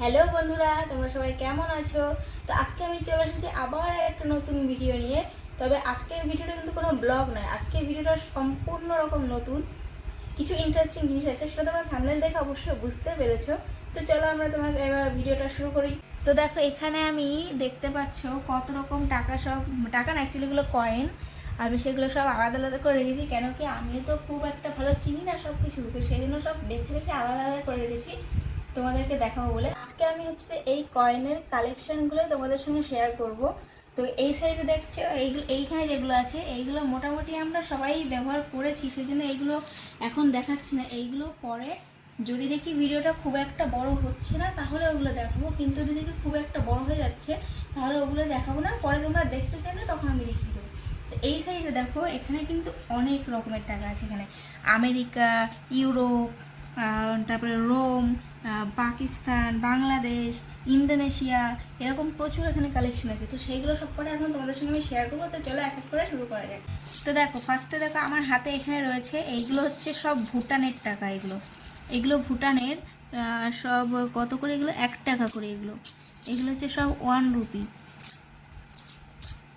Hello বন্ধুরা, তোমরা সবাই কেমন আছো? তো আজকে আমি চলে এসেছি আবার একটা নতুন ভিডিও নিয়ে। তবে আজকের ভিডিওটা কিন্তু কোনো ব্লগ নয়, আজকের ভিডিওটা সম্পূর্ণ রকম নতুন। কিছু ইন্টারেস্টিং জিনিস আছে, সেটা তোমরা থাম্বনেল দেখে অবশ্যই বুঝতে পেরেছো। তো চলো আমরা তোমাকে এবার ভিডিওটা শুরু করি। তো দেখো, এখানে আমি দেখতে পাচ্ছ কত রকম টাকা, সব টাকা না, অ্যাকচুয়ালি এগুলো কয়েন। আমি সেগুলো সব আলাদা আলাদা করে রেখেছি, কেন কি আমিও তো খুব একটা ভালো চিনি না সব কিছু, তো সেই জন্য সব বেছে বেছে আলাদা আলাদা করে রেখেছি তোমাদেরকে দেখাবো বলে। আজকে আমি হচ্ছে এই কয়েনের কালেকশনগুলো তোমাদের সঙ্গে শেয়ার করব। তো এই সাইডে দেখছো এইখানে যেগুলো আছে, এইগুলো মোটামুটি আমরা সবাই ব্যবহার করেছি, সেই জন্য এইগুলো এখন দেখাচ্ছি না। এইগুলো পরে যদি দেখি ভিডিওটা খুব একটা বড় হচ্ছে না, তাহলে ওগুলো দেখাবো, কিন্তু যদি দেখি খুব একটা বড় হয়ে যাচ্ছে, তাহলে ওগুলো দেখাবো না। পরে তোমরা দেখতে চাইলে তখন আমি দেখিয়ে দেবো। তো এই সাইডে দেখো, এখানে কিন্তু অনেক রকমের টাকা আছে। এখানে আমেরিকা, ইউরোপ, তারপরে রোম, পাকিস্তান, বাংলাদেশ, ইন্দোনেশিয়া, এরকম প্রচুর এখানে কালেকশন আছে। তো সেইগুলো সব করে এখন তোমাদের সঙ্গে আমি শেয়ার করবো। তো চলো এক এক করে শুরু করা যায়। তো দেখো, ফার্স্টে দেখো আমার হাতে এখানে রয়েছে, এইগুলো হচ্ছে সব ভুটানের টাকা। এগুলো এগুলো ভুটানের, সব কত করে, এগুলো 1 টাকা করে। এগুলো এগুলো হচ্ছে সব 1 রুপি।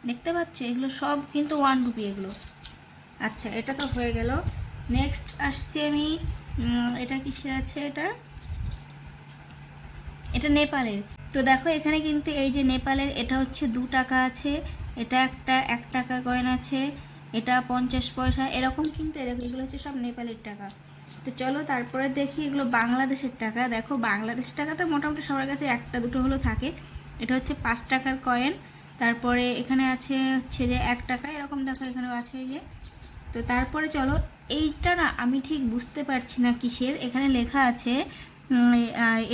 দেখতে পাচ্ছ, এগুলো সব কিন্তু 1 রুপি এগুলো। আচ্ছা, এটা তো হয়ে গেল। নেক্সট আসছি আমি, এটা কিসে আছে, এটা এটা নেপালের। তো দেখো, এখানে কিন্তু এই যে নেপালের, এটা হচ্ছে 2 টাকা আছে, এটা একটা 1 টাকা কয়েন আছে, এটা 50 পয়সা, এরকম কিন্তু এগুলো হচ্ছে সব নেপালের টাকা। তো চলো তারপরে দেখি এগুলো বাংলাদেশের টাকা। দেখো, বাংলাদেশের টাকাটা মোটামুটি সবার কাছে একটা দুটো হলো থাকে। এটা হচ্ছে 5 টাকার কয়েন। তারপরে এখানে আছে হচ্ছে যে 1 টাকা, এরকম দেখো এখানেও আছে এই যে। তো তারপরে চলো, এইটা না আমি ঠিক বুঝতে পারছি না কিসের। এখানে লেখা আছে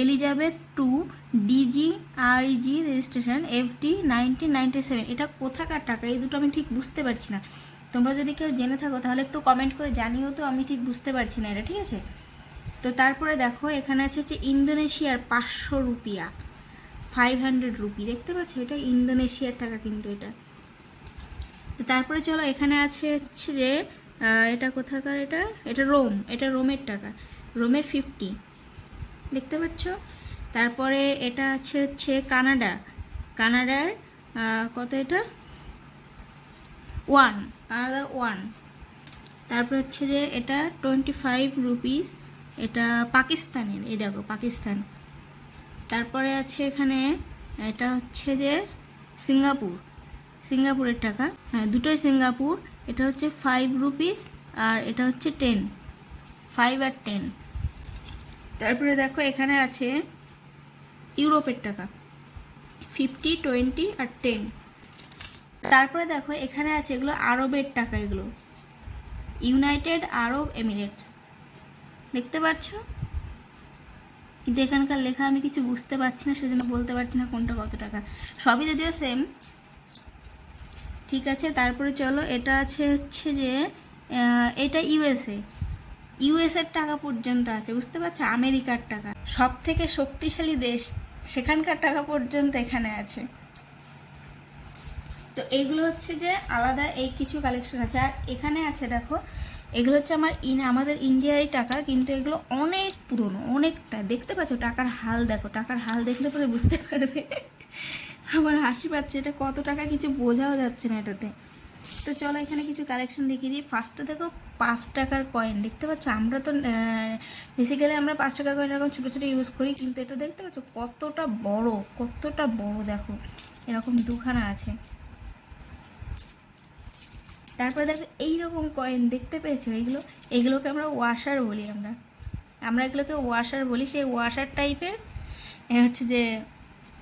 Elizabeth two DG REG registration FD 1997। এটা কোথাকার টাকা, এই দুটো আমি ঠিক বুঝতে পারছি না। তোমরা যদি কেউ জেনে থাকো তাহলে একটু কমেন্ট করে জানিও তো, আমি ঠিক বুঝতে পারছি না এটা, ঠিক আছে? তো তারপরে দেখো, এখানে আছে হচ্ছে ইন্দোনেশিয়ার 500 রুপিয়া, 500 রুপি। দেখতে পাচ্ছ, এটা ইন্দোনেশিয়ার টাকা কিন্তু এটা। তো তারপরে চলো, এখানে আছে হচ্ছে যে এটা কোথাকার, এটা এটা রোম, এটা রোমের টাকা, রোমের 50। দেখতে পাচ্ছ? তারপরে এটা আছে হচ্ছে কানাডা, কানাডার কত, এটা 1, কানাডার 1। তারপরে হচ্ছে যে এটা 25 রুপিস, এটা পাকিস্তানের, এই দেখো পাকিস্তান। তারপরে আছে এখানে, এটা হচ্ছে যে সিঙ্গাপুর, সিঙ্গাপুরের টাকা। হ্যাঁ, দুটোই সিঙ্গাপুর। এটা হচ্ছে 5 রুপিস, আর এটা হচ্ছে 10, 5 আর 10। তারপরে দেখো, এখানে আছে ইউরোপের টাকা, 50, 20 আর 10। তারপরে দেখো, এখানে আছে এগুলো আরবের টাকা, এগুলো ইউনাইটেড আরব এমিরেটস। দেখতে পাচ্ছ? কিন্তু এখানকার লেখা আমি কিছু বুঝতে পারছি না, সেজন্য বলতে পারছি না কোনটা কত টাকা। সবই যদিও সেম, ঠিক আছে। তারপরে চলো, এটা আছে হচ্ছে যে এটা ইউএসের টাকা পর্যন্ত আছে, বুঝতে পারছো? আমেরিকার টাকা, সব থেকে শক্তিশালী দেশ, সেখানকার টাকা পর্যন্ত এখানে আছে। তো এইগুলো হচ্ছে যে আলাদা এই কিছু কালেকশন আছে। আর এখানে আছে দেখো, এগুলো হচ্ছে আমাদের ইন্ডিয়ারই টাকা, কিন্তু এগুলো অনেক পুরনো, অনেকটা। দেখতে পাচ্ছ টাকার হাল, দেখো টাকার হাল দেখলে পরে বুঝতে পারবে। আমার হাসি পাচ্ছে, এটা কত টাকা কিছু বোঝাও যাচ্ছে না এটাতে। তো চলো, এখানে কিছু কালেকশন দেখিয়ে দিই। ফার্স্টে দেখো 5 টাকার কয়েন, দেখতে পাচ্ছ? আমরা তো বেসিক্যালি আমরা 5 টাকার কয়েন এরকম ছোটো ছোটো ইউজ করি, কিন্তু এটা দেখতে পাচ্ছ কতটা বড়, কতটা বড়। দেখো, এরকম দুখানা আছে। তারপরে দেখো এইরকম কয়েন, দেখতে পেয়েছো? এগুলোকে আমরা ওয়াশার বলি। আমরা এগুলোকে ওয়াশার বলি, সেই ওয়াশার টাইপের হচ্ছে যে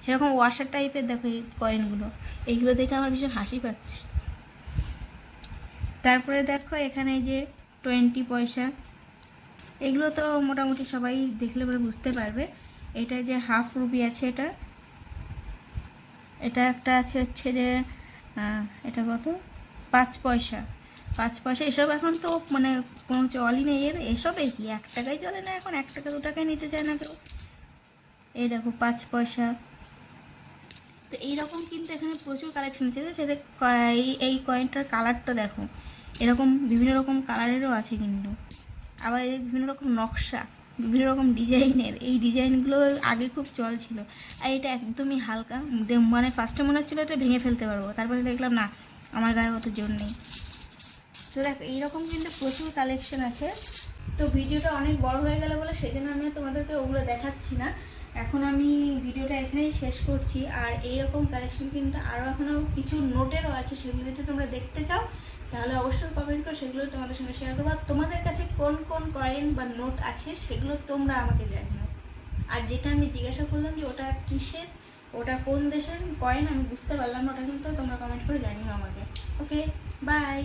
সেরকম ওয়াশার টাইপের। দেখো এই কয়েনগুলো, এইগুলো দেখে আমার ভীষণ হাসি পাচ্ছে। তারপরে দেখো, এখানে এই যে 20 পয়সা, এগুলো তো মোটামুটি সবাই দেখলে পরে বুঝতে পারবে। এটা যে 1/2 রুপি আছে, এটা একটা আছে হচ্ছে যে এটা কত, 5 পয়সা, 5 পয়সা। এসব এখন তো মানে কোনো চলই নেই এসবে, কি 1 টাকাই চলে না এখন, 1 টাকা 2 টাকায় নিতে চায় না কেউ। এই দেখো 5 পয়সা। তো এইরকম কিন্তু এখানে প্রচুর কালেকশন আছে। সেটা এই কয়েনটার কালারটা দেখো, এরকম বিভিন্ন রকম কালারেরও আছে কিন্তু। আবার এই বিভিন্ন রকম নকশা, বিভিন্ন রকম ডিজাইনের। এই ডিজাইনগুলো আগে খুব চল ছিল, আর এটা একদমই হালকা, মানে ফার্স্টে মনে হচ্ছিলো এটা ভেঙে ফেলতে পারবো, তারপরে দেখলাম না, আমার গায়ে অত জোর নেই। তো দেখো এইরকম কিন্তু প্রচুর কালেকশন আছে। তো ভিডিওটা অনেক বড় হয়ে গেল বলে সেই জন্য আমি তোমাদেরকে ওগুলো দেখাচ্ছি না। এখন আমি ভিডিওটা এখানেই শেষ করছি। আর এইরকম কালেকশন কিন্তু আরও এখনও কিছু নোটেরও আছে, সেগুলো যদি তোমরা দেখতে চাও তাহলে অবশ্যই কমেন্ট করো, সেগুলো তোমাদের সঙ্গে শেয়ার করবো। আর তোমাদের কাছে কোন কোন কয়েন বা নোট আছে সেগুলো তোমরা আমাকে জানিও। আর যেটা আমি জিজ্ঞাসা করলাম যে ওটা কিসের, ওটা কোন দেশের কয়েন, আমি বুঝতে পারলাম না, ওটা কিন্তু তোমরা কমেন্ট করে জানিও আমাকে। ওকে, বাই।